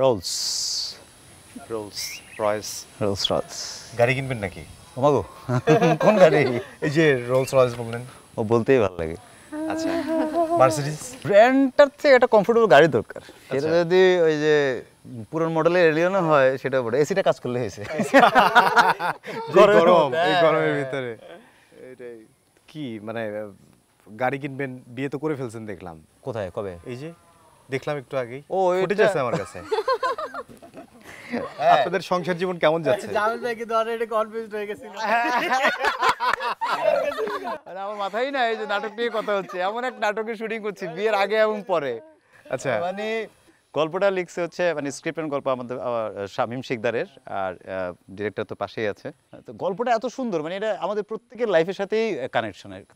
Rolle's Rolls Royce. Rolls Royce গাড়ি কিনবেন নাকি? ওমাগো কোন গাড়ি? এই যে রোলস রয়েস বললেন। ও বলতেই ভালো লাগে। আচ্ছা, মার্সিডিজ ব্র্যান্ডটার থেকে একটা কমফোর্টেবল গাড়ি দরকার। সেটা যদি ওই যে পুরনো মডেলের এলিয়নও হয় সেটা বড়, এসিটা কাজ করলে হয়েছে। গরম, এই গরমের ভিতরে এটাই কি মানে গাড়ি কিনবেন, বিয়ে তো করে ফেলছেন দেখলাম। কোথায় কবে? এই যে দেখলাম একটু আগেই। ও ফুটেজ আছে আমার কাছে। আপনাদের সংসার জীবন কেমন যাচ্ছে? জামিল ভাই কিন্তু অলরেডি কনফিউজড হয়ে গেছিল। আরে আমার মাথায় না এই যে নাটক নিয়ে কথা হচ্ছে, এমন এক নাটকের শুটিং করছি বিয়ের আগে এবং পরে। আচ্ছা, মানে গল্পটা লিখছে হচ্ছে মানে স্ক্রিপ্ট এন্ড গল্প আমাদের শামীম শিকদারের, আর ডিরেক্টর তো পাশেই আছে। তো গল্পটা এত সুন্দর, মানে এটা আমাদের প্রত্যেকের লাইফের সাথেই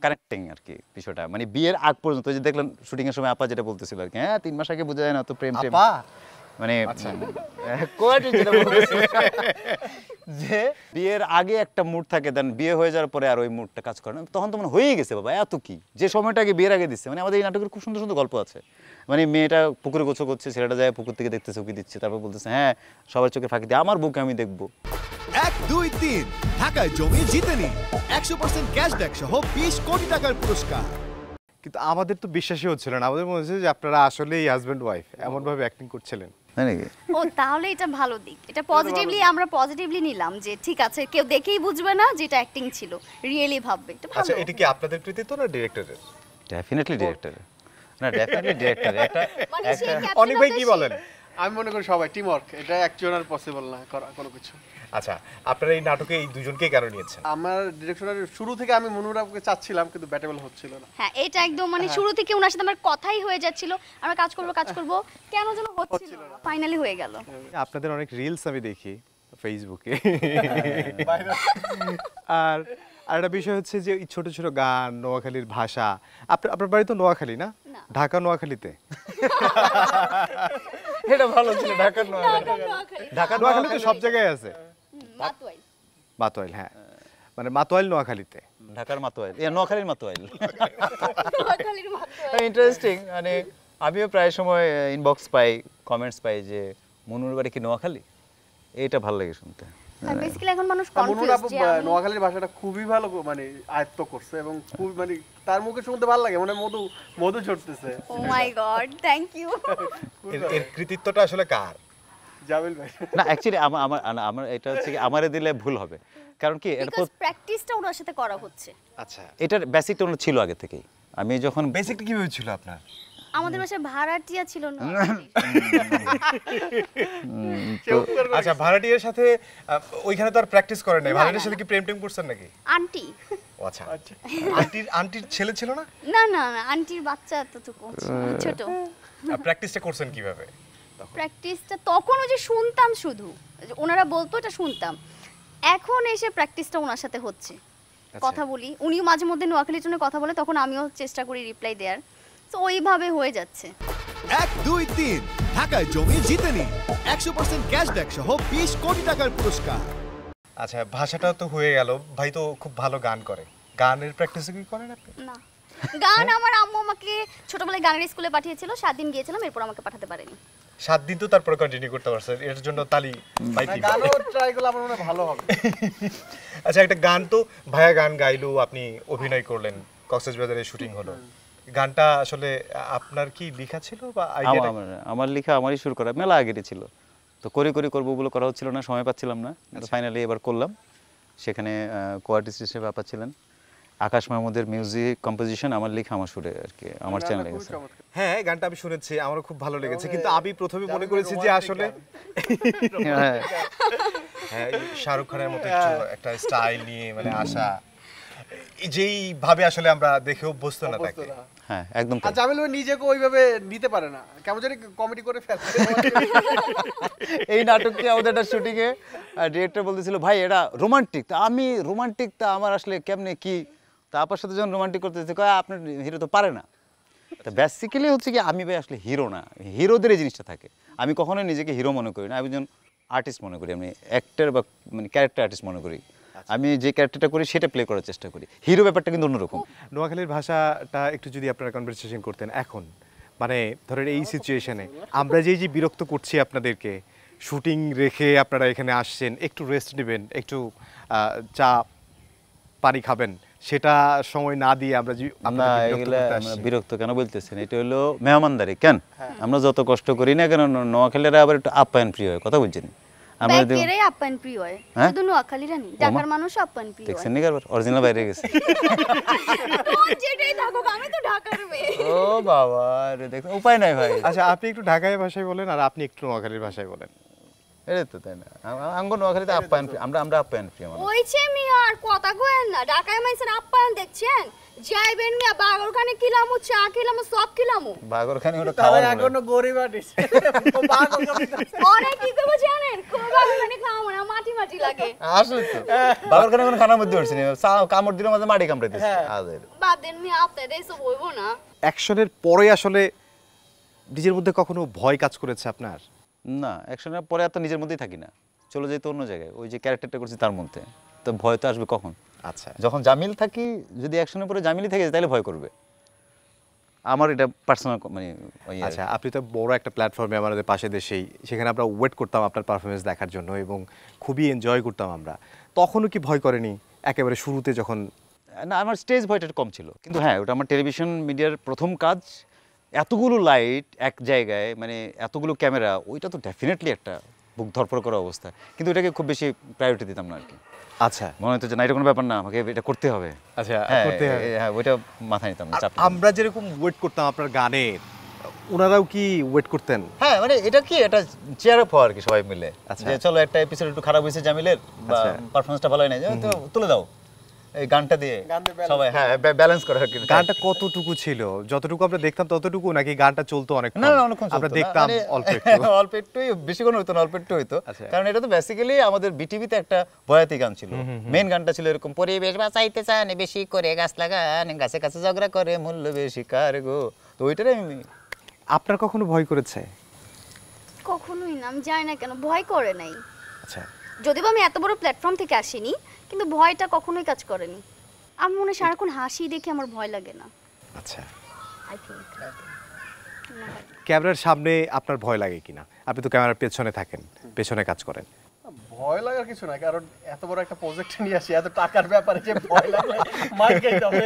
কানেক্টিং আর কি বিষয়টা। মানে বিয়ের আগ পর্যন্ত যে দেখলেন শুটিং এর সময় আপা যেটা বলতেছিল আর কি, হ্যাঁ 3 মাস আগে বোঝা যায় না তো প্রেম টেম, আপা মানে আচ্ছা যে বিয়ের আগে একটা মুড থাকে, দেন বিয়ে হয়ে যাওয়ার পরে আর ওই মুডটা কাজ করে না, তখন তো মানে হয়েই গেছে বাবা এত কি, যে সময়টা আগে বিয়ের আগে দিচ্ছে। মানে আমাদের এই নাটকের খুব সুন্দর সুন্দর গল্প আছে। মানে মেয়েটা পুকুরে গোছল করছে, ছেলেটা যায় পুকুর থেকে দেখতেছে উকি দিচ্ছে, তারপর বলতেছে হ্যাঁ সবার চোখে ফাঁকি দিয়ে আমার বুকে আমি দেখবো। 1, 2, 3 ঢাকায় জমি জিতে নিন 100% ক্যাশব্যাক সহ 20 কোটি টাকার পুরস্কার। কিন্তু আমাদের তো বিশ্বাসই হচ্ছিল না, আমাদের মনে হচ্ছে যে আপনারা আসলেই হাজব্যান্ড ওয়াইফ এমন ভাবে অ্যাক্টিং করছিলেন। তাই নাকি? ও তাহলে এটা ভালো দিক, এটা আমরা পজিটিভলি নিলাম যে ঠিক আছে, কেউ দেখেই বুঝবে না যে এটা অ্যাক্টিং ছিল, রিয়েলি ভাববে এটা ভালো। আচ্ছা, এটা কি আপনাদের কৃতিত্ব না ডিরেক্টরের? ডেফিনেটলি ডিরেক্টরের। না ডেফিনেটলি ডিরেক্টরের। মানে সেই captain অনেক ভাই of কি the বলেন? আমি মনে করি সবাই টিম ওয়ার্ক, এটা একজনের পসিবল না করা কোনো কিছু। আচ্ছা, আপনারা এই নাটকে এই দুজনকে কেন নিয়েছেন? আমার ডিরেকশনের শুরু থেকে আমি মনুরাবকে চাচ্ছিলাম কিন্তু ব্যাটেবল হচ্ছিল না। হ্যাঁ এটা একদম মানে শুরু থেকে ওনার সাথে আমার কথাই হয়ে যাচ্ছিল, আমরা কাজ করব কেন যেন হচ্ছিল না, ফাইনালি হয়ে গেল। আপনাদের অনেক রিলস আমি দেখি ফেসবুকে। আর আরেকটা বিষয় হচ্ছে যে এই ছোট ছোট গান, নোয়াখালীর ভাষা। আপনার বাড়ি তো নোয়াখালী না? না। ঢাকা নোয়াখালীতে? এটা ভালো ছিল, ঢাকার নোয়াখালী তো সব জায়গায় আছে। মাতোয়াইল। মাতোয়াইল, হ্যাঁ মানে মাতোয়াইল নোয়াখালীতে। ঢাকার মাতোয়াইল, নোয়াখালীর মাতোয়াইল। নোয়াখালীর মাতোয়াইল। ইন্টারেস্টিং, মানে আমিও প্রায় সময় ইনবক্স পাই, কমেন্টস পাই যে মনুর বাড়ি কি নোয়াখালী। এটা ভালো লাগে শুনতে। আর বেসিক্যালি এখন মানুষ মনুরাব কনফিউজ যে নোয়াখালীর ভাষাটা খুবই ভালো মানে আয়ত্ত করছে এবং খুব মানে তার মুখে শুনতে ভালো লাগে, মানে মধু মধু ঝরতেছে। ও মাই গড, থ্যাংক ইউ। এর কৃতিত্বটা আসলে কার? জামিল ভাই। না অ্যাকচুয়ালি আমার এটা হচ্ছে কি আমারে দিলে ভুল হবে, কারণ কি এটা বিকজ প্র্যাকটিসটা ওনার সাথে করা হচ্ছে। আচ্ছা, এটার বেসিকটা ওনার ছিল আগে থেকেই। আমি যখন বেসিকটা কিভাবে ছিল আপনার? আমাদের বাসায় ভাড়াটিয়া ছিল না। আচ্ছা, ভাড়াটিয়ার সাথে ওইখানে তো আর প্র্যাকটিস করেন নাই, ভাড়াটিয়ার সাথে কি প্রেম টেম করছেন নাকি? আন্টি। ও আচ্ছা, আন্টির ছেলে ছিল না? না না না, আন্টির বাচ্চা এতটুকু ছোট। আর প্র্যাকটিসটা করছেন কিভাবে? প্র্যাকটিসটা তখন ওই যে শুনতাম, শুধু ওনারা বলতো এটা শুনতাম। এখন এসে প্র্যাকটিসটা ওনার সাথে হচ্ছে, কথা বলি, উনিও মাঝে মধ্যে নোয়াখালীর জন্য কথা বলে, তখন আমিও চেষ্টা করি রিপ্লাই দেওয়ার, তো ওইভাবে হয়ে যাচ্ছে। 1, 2, 3 ঢাকায় জমি জিতে নিন 100% ক্যাশব্যাক সহ 20 কোটি টাকার পুরস্কার। আচ্ছা, ভাষাটা তো হয়ে গেল, ভাই তো খুব ভালো গান করে, গানের প্র্যাকটিস কি করেন আপনি? না, গান আমার আম্মু আমাকে ছোটবেলায় গানের স্কুলে পাঠিয়েছিল, 7 দিন গিয়েছিলাম, এরপর আমাকে পাঠাতে পারেনি। 7 দিন তো তারপর কন্টিনিউ করতে পারছেন, এর জন্য তালি পাইতি। গানও ট্রাই করলে আমার মনে হয় ভালো হবে। আচ্ছা, একটা গান তো ভাইয়া গান গাইলো, আপনি অভিনয় করলেন, কক্সবাজারে শুটিং হলো, গানটা আসলে আপনার কি লেখা ছিল বা আইডিয়া? আমার লেখা, আমারই সুর করা, মেলা আগেরই ছিল, তো করবো বলে করা হচ্ছিল না, সময় পাচ্ছিলাম না, ফাইনালি এবার করলাম। সেখানে কো-আর্টিস্ট হিসেবে আপা ছিলেন, আকাশ মাহমুদের মিউজিক কম্পোজিশন, আমার লেখা আমার সুরে আর কি, আমার চ্যানেলে গেছে। হ্যাঁ, গানটা আমি শুনেছি, আমারও খুব ভালো লেগেছে, কিন্তু আমি প্রথমে মনে করেছি যে আসলে হ্যাঁ শাহরুখ খানের মতো একটা স্টাইল নিয়ে মানে আসা, যেই ভাবে আসলে আমরা দেখে অভ্যস্ত না তাকে। হ্যাঁ একদম। আর জামিল ভাই নিজেকে ওইভাবে নিতে পারে না, কেমন জানি কমেডি করে ফেলে। এই নাটকটি আমাদের একটা শুটিংয়ে ডিরেক্টর বলতেছিল ভাই এটা রোমান্টিক, তা আমি রোমান্টিক, তা আমার আসলে কেমনে কি, তা আপার সাথে যখন রোমান্টিক করতেছে কয় আপনার হিরো তো পারে না। তা বেসিক্যালি হচ্ছে কি আমি ভাই আসলে হিরো না, হিরোদের এই জিনিসটা থাকে, আমি কখনোই নিজেকে হিরো মনে করি না, আমি একজন আর্টিস্ট মনে করি, আমি অ্যাক্টর বা মানে ক্যারেক্টার আর্টিস্ট মনে করি। আমি যে ক্যারেক্টারটা করি সেটা প্লে করার চেষ্টা করি, হিরো ব্যাপারটা কিন্তু অন্যরকম। নোয়াখালীর ভাষাটা একটু যদি আপনারা কনভারসেশন করতেন এখন, মানে ধরেন এই সিচুয়েশনে আমরা যে বিরক্ত করছি আপনাদেরকে, শুটিং রেখে আপনারা এখানে আসছেন, একটু রেস্ট নেবেন, একটু চা পানি খাবেন, সেটা সময় না দিয়ে আমরা না আপনাদেরকে বিরক্ত এগুলা করতে আমরা আসছি। বিরক্ত কেন বলতেছেন, এটা হলো মেহমানদারি। কেন আমরা যত কষ্ট করি না কেন, নোয়াখালীরা আবার একটু আপ্যায়ন প্রিয় হয়, কথা বুঝছেন? আমরা যদি ব্যাকেরাই আপ্যায়ন প্রিয় হয়, হ্যাঁ? শুধু নোয়াখালীরা নেই, ঢাকার মানুষ আপ্যায়ন প্রিয় হয়। দেখছেন নি কারবার অরিজিনাল বাইরে গেছে। কোন যেটাই থাকুক, আমি তো ঢাকার মেয়ে। ও বাবা রে, দেখো উপায় নাই ভাই। আচ্ছা, আপনি একটু ঢাকায় ভাষায় বলেন আর আপনি একটু নোয়াখালীর ভাষায় বলেন। এই তো তাই না, আঙ্গ নোয়াখালীতে আপ্যায়ন আমরা আপ্যায়ন প্রিয় মানুষ। ওইছে মিয়া আর কথা কইেন না, ঢাকায় মাইছেন আপ্যায়ন দেখছেন, যাইবেন মিয়া বাগরখানে কিলামু, চা কিলামু, সব কিলামু। বাগরখানি ওটা তাহলে খাওয়া এখনো গরিব আটিস অনেক কি করবো জানেন, খুব বাগরখানে খাওয়া না, মাটি মাটি লাগে। আসলে তো বাগরখানি কোনো খানার মধ্যে উঠছে না, কামড় দিলে মাঝে মাটি কামড়াইতেছে। আদের বাদ দেন মিয়া, আপনাদের এইসব হইব না। অ্যাকশনের পরে আসলে নিজের মধ্যে কখনো ভয় কাজ করেছে আপনার? না, অ্যাকশনের পরে আর তো নিজের মধ্যেই থাকি না, চলে যেত অন্য জায়গায়, ওই যে ক্যারেক্টারটা করছি তার মধ্যে, তো ভয় তো আসবে কখন? আচ্ছা, যখন জামিল থাকি, যদি অ্যাকশনের পরে জামিলই থেকে যায় তাহলে ভয় করবে। আমার এটা পার্সোনাল মানে ওই আর কি। আচ্ছা, আপনি তো বড় একটা প্ল্যাটফর্মে আমাদের পাশে দেশেই, সেখানে আমরা ওয়েট করতাম আপনার পারফরমেন্স দেখার জন্য এবং খুবই এনজয় করতাম আমরা। তখনও কি ভয় করেনি একেবারে শুরুতে যখন? না, আমার স্টেজ ভয়টা একটু কম ছিল, কিন্তু হ্যাঁ ওটা আমার টেলিভিশন মিডিয়ার প্রথম কাজ, এতগুলো লাইট এক জায়গায়, মানে এতগুলো ক্যামেরা, ওইটা তো ডেফিনেটলি একটা বুক ধরপড় করা অবস্থা, কিন্তু এটাকে খুব বেশি প্রায়োরিটি দিতাম না আর কি। আচ্ছা মনে হতো যে না, এটা কোনো ব্যাপার না, আমাকে এটা করতে হবে। আচ্ছা, হ্যাঁ, করতে হবে। হ্যাঁ, ওইটা মাথায় নিতাম না, চাপ নিতাম না। আমরা যেরকম ওয়েট করতাম আপনার গানের, ওনারাও কি ওয়েট করতেন? হ্যাঁ, মানে এটা কি, এটা চেয়ার আপ হওয়া আর কি, সবাই মিলে আচ্ছা। যে চলো একটা এপিসোড একটু খারাপ হয়েছে জামিলের, বা আচ্ছা। পারফরমেন্সটা ভালো হয় না, তো তুলে দাও এই গানটা দিয়ে, গান দিয়ে balance সবাই হ্যাঁ ব্যালেন্স করা আর কি। গানটা কতটুকু ছিল? যতটুকু আমরা দেখতাম ততটুকু, নাকি গানটা চলতো অনেক? না না, অনেকক্ষণ আমরা চলতো না, দেখতাম মানে অল্প একটু। অল্প একটুই, বেশিক্ষণ হইতো না, অল্প একটু হইতো। আচ্ছা। কারণ এটা তো বেসিক্যালি আমাদের বিটিভিতে একটা বয়াতি গান ছিল, মেইন গানটা ছিল এরকম, পরিবেশ বাঁচাইতে চান বেশি করে গাছ লাগান, গাছে কাছে ঝগড়া করে মূল্য বেশি কার গো, তো ওইটারে আমি। আপনার কখনো ভয় করেছে? কখনোই না, আমি জানি না কেন ভয় করে নাই। আচ্ছা, যদিও বা আমি এত বড় প্ল্যাটফর্ম থেকে আসিনি, কিন্তু ভয়টা কখনোই কাজ করেনি। আমি মনে হয় সারাক্ষণ হাসি দেখে আমার ভয় লাগে না, আচ্ছা। I think. ক্যামেরার সামনে আপনার ভয় লাগে কিনা? আপনি তো ক্যামেরার পেছনে থাকেন, পেছনে কাজ করেন। ভয় লাগার কিছু না, কারণ এত বড় একটা প্রজেক্ট নিয়ে আসি, এত টাকার ব্যাপারে যে ভয় লাগলে মার খেতে হবে,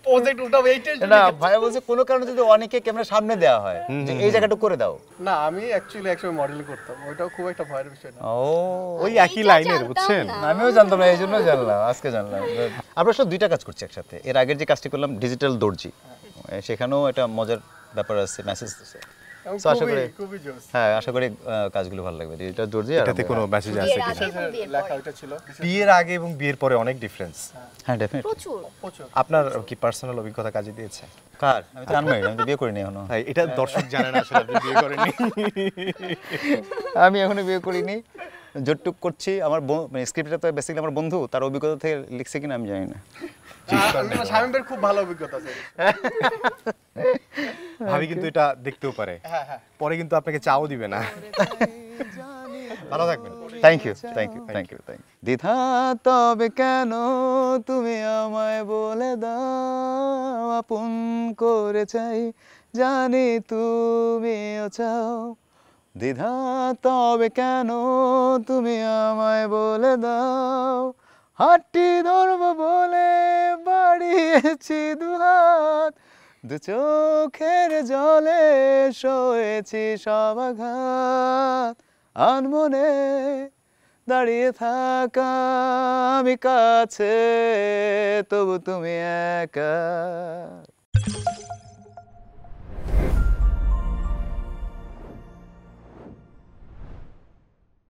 প্রজেক্ট উঠাবো এই টেনশন। না ভাই বলছে কোনো কারণে যদি অনেকে ক্যামেরা সামনে দেওয়া হয় যে এই জায়গাটা করে দাও। না, আমি অ্যাকচুয়ালি একসময় মডেলিং করতাম, ওইটাও খুব একটা ভয়ের বিষয় না। ও ওই একই এইটা লাইনের, জানতাম বুঝছেন? না। আমিও জানতাম না, এই জন্য জানলাম, আজকে জানলাম। আমরা সব দুইটা কাজ করছি একসাথে। এর আগের যে কাজটি করলাম ডিজিটাল দর্জি, সেখানেও একটা মজার ব্যাপার আছে, মেসেজ দিচ্ছে। এবং So, আশা করি খুবই জোস। হ্যাঁ, আশা করি কাজগুলো ভালো লাগবে। ডিজিটাল দর্জি আর এটাতে কোনো মেসেজ আছে বিয়ের কিনা? আগে এবং বিয়ের লেখা পরে ওইটা ছিল বিয়ের আগে এবং বিয়ের পরে অনেক ডিফারেন্স। হ্যাঁ ডেফিনেটলি। প্রচুর। প্রচুর। আপনার কি পার্সোনাল অভিজ্ঞতা কাজে দিয়েছে? কার? আমি তো আনম্যারিড, আমি তো বিয়ে করিনি এখনো। ভাই, এটা দর্শক জানে না আসলে আপনি বিয়ে করেননি। আমি এখনো বিয়ে করিনি, জোটটুক করছি। আমার মানে স্ক্রিপ্টটা তো বেসিক্যালি আমার বন্ধু, তার অভিজ্ঞতা থেকে লিখছে কিনা আমি জানি না। শামীম ভাইয়ের খুব ভালো অভিজ্ঞতা আছে। ভাবি কিন্তু এটা দেখতেও পারে, হ্যাঁ হ্যাঁ। পরে কিন্তু আপনাকে চাও দিবে না। ভালো থাকবেন। Thank you, thank you, thank you, thank you. দ্বিধা তবে কেন তুমি আমায় বলে দাও, আপন করে চাই জানি তুমিও চাও। দ্বিধা তবে কেন তুমি আমায় বলে দাও, হাতটি ধরবো বলে বাড়িয়েছি দুহাত, দু চোখের জলে সয়েছি সব আঘাত, আনমনে দাঁড়িয়ে থাকা আমি কাছে, তবু তুমি একা।